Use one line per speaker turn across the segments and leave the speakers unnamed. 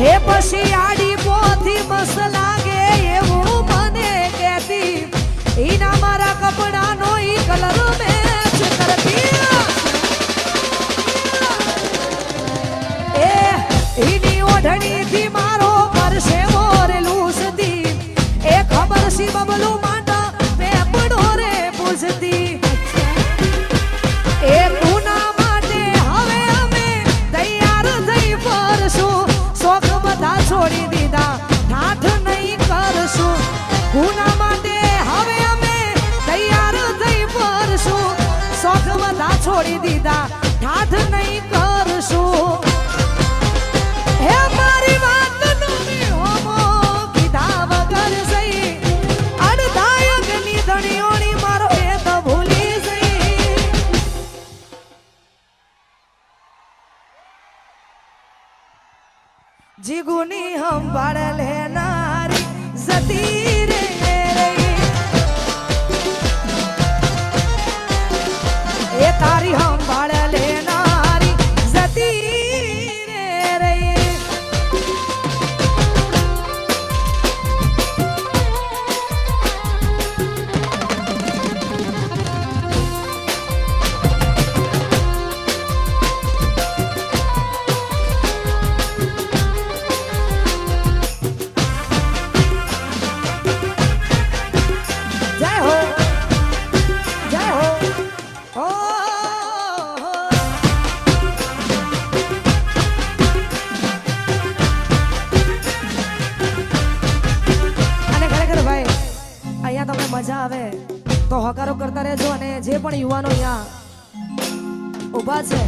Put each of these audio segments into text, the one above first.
હે પછી આડી પોથી મસ્ત લાગે એવું મને કહેતી ઈના મારા કપડાનો ઈ કલર મેચ કરતી એ ઈની ઓઢણીથી મારો પરસેવો રે લૂસતી એ ખબર સી બબલું માંડા પેપડો રે પૂછતી એ પૂના માટે હવે અમે તૈયાર થઈ ફરશું શોખ બધા છોડી દીધા ઠાઠ નહીં કરશું પૂના માટે હવે અમે તૈયાર થઈ ફરશું શોખ બધા છોડી દીધા ઠાઠ નહીં કરશું હે મારી વાત નમી હોમો કીધા વગર સહી અડધાયકની ધણીઓની મારો એ તો ભૂલી સહી જીગુની સંભાળ લેનારી જતી રે એ તારી સંભાળ લેનારી જતી રે જય હો જય હો ઓ અને ખરેખર ભાઈ અહીંયા તમને મજા આવે તો હકારો કરતા રહેજો અને જે પણ યુવાનો અહીંયા ઊભા છે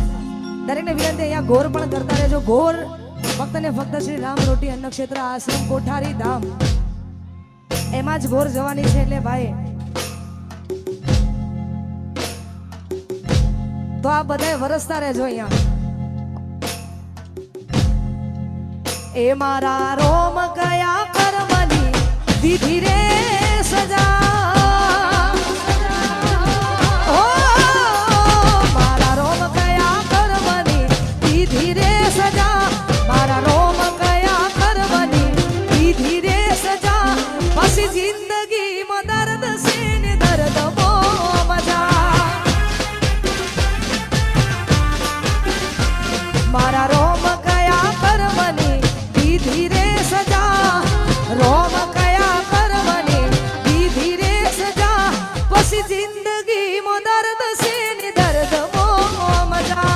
દરેકને વિનંતી અહીંયા ગોર પણ કરતા રહેજો ગોર ફક્ત ને ફક્ત શ્રી રામ રોટી અન્ન ક્ષેત્ર આશ્રમ કોઠારી ધામ એમાં જ ગોર જવાની છે એટલે ભાઈ તો આ બધાય વરસતા રહેજો અહીંયા એ મારા રોમ ગયા કર્મની દીધી રે સજા ઓ મારા રોમ ગયા કર્મની દીધી રે સજા મારા રોમ ગયા કર્મની દીધી રે સજા પછી જિંદગીમાં દર્દ છે ને દર્દ બહુ મજા મારા રોમ કયા કર્મની દીધી રે સજા રોમ કયા કર્મની દીધી રે સજા પછી જિંદગીમાં દર્દ છે ને દર્દ બહુ મજા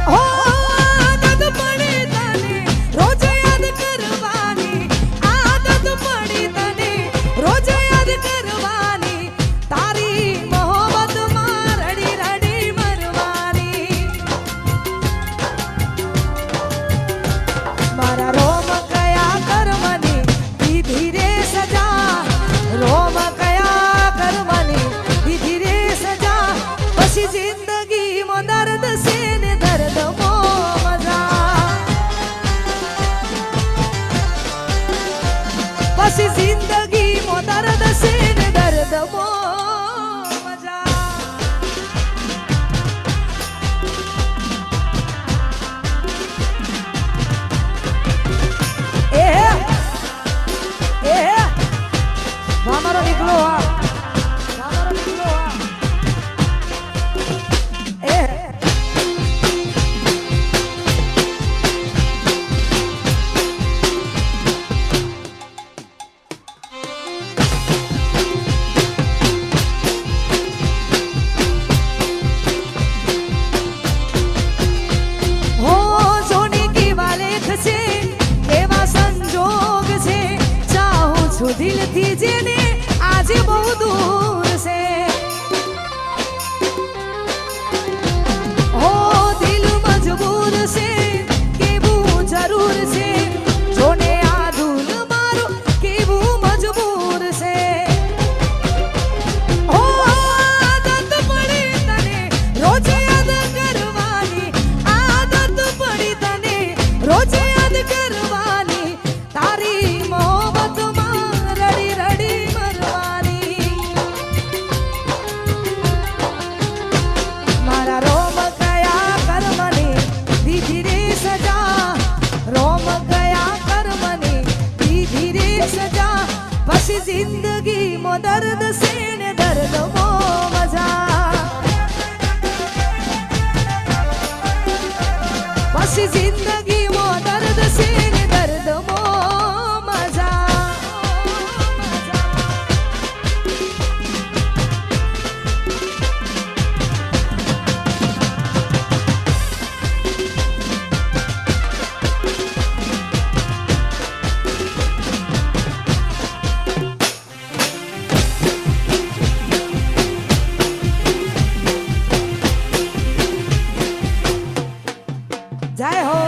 હો આદત પડી તને રોજ યાદ કરવાની આદત પડી તને રોજ યાદ કરવાની તારી મોહબ્બતમાં રડી રડી મરવાની મારા રોમ કયા કર્મની દીધી રે સજા રોમ કયા કર્મની દીધી રે સજા પછી જિંદગીમાં દર્દ છે ને દર્દ બહુ મજા પછી જિંદગીમાં દર્દ છે ને દર્દ બહુ મજા એ મારો નીકળો આ મારો નીકળો આ એ હો સોની કી વાલેખ છે એવા સંજોગ છે ચાહું છું દિલથી જેને આજે બહુ દૂર છે હો દિલ મજબૂર છે કેવું જરૂર છે જોને આ દૂર મારું કેવું મજબૂર છે હો આદત પડી તને રોજ યાદ કરવાની આદત પડી તને રોજ યાદ કરવાની તારી મોહબ્બતમાં રડી રડી મરવાની જિંદગીમાં દર્દ છે ને દર્દમાં મજા, પછી જિંદગીમાં દર્દ છે ને દર્દમાં મજા. જય હો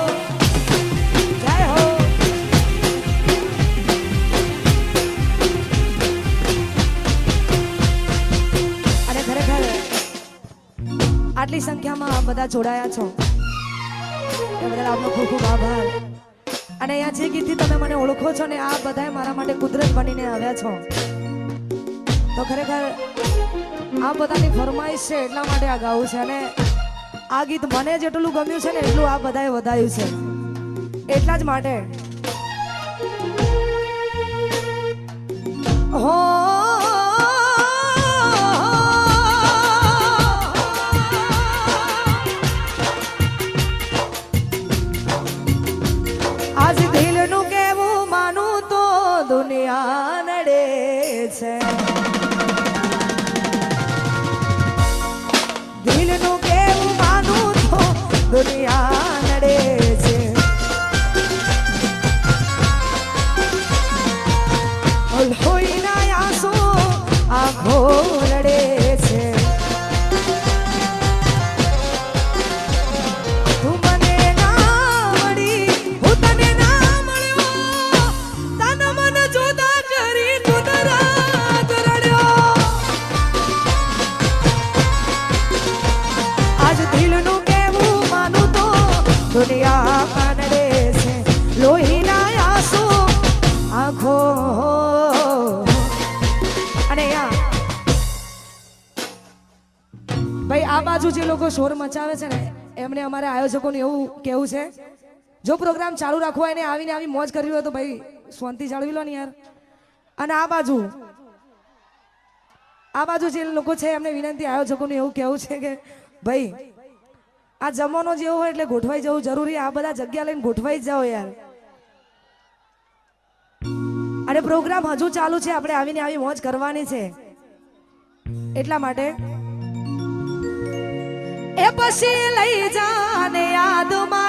જય હો. અને ખરેખર આટલી સંખ્યામાં બધા જોડાયા છો એ બદલ આપનો ખૂબ ખૂબ આભાર. અને અહીંયા જે ગીતથી તમે મને ઓળખો છો ને આ બધાએ મારા માટે કુદરત બનીને આવ્યા છો, તો ખરેખર આ બધાની ફરમાઈશ છે એટલા માટે આ ગાવું છે. અને આ ગીત મને જેટલું ગમ્યું છે ને એટલું આ બધાએ વધાયું છે, એટલા જ માટે. હો આજ દિલનું કેવું માનું તો દુનિયા નડે છે, દિલનું કેવું માનું તો દુનિયા નડે છે. લોહીના આંસુ આંખો લડે છે. તું મને ના મળી હું તને ના મળ્યો, તન મન જુદા કરી તું રાત રડ્યો. આજ દિલનું કેવું માનું તો દુનિયા કાનડે છે, લોહીના આંસુ આંખો. અને ભાઈ આ બાજુ જે લોકો શોર મચાવે છે ને એમને અમારા આયોજકોને એવું કેવું છે, જો પ્રોગ્રામ ચાલુ રાખવો હોય ને આવીને આવી મોજ કરવી હોય તો ભાઈ શાંતિ જાળવી લો ને યાર. અને આ બાજુ જે લોકો છે એમને વિનંતી, આયોજકોને એવું કેવું છે કે ભાઈ આ જમવાનો જેવો હોય એટલે ગોઠવાઈ જવું જરૂરી, આ બધા જગ્યા લઈને ગોઠવાઈ જ જાઓ યાર. અને પ્રોગ્રામ હજુ ચાલુ છે, આપણે આવીને આવી મોજ કરવાની છે એટલા માટે. એ પછી લઈ જાને યાદમાં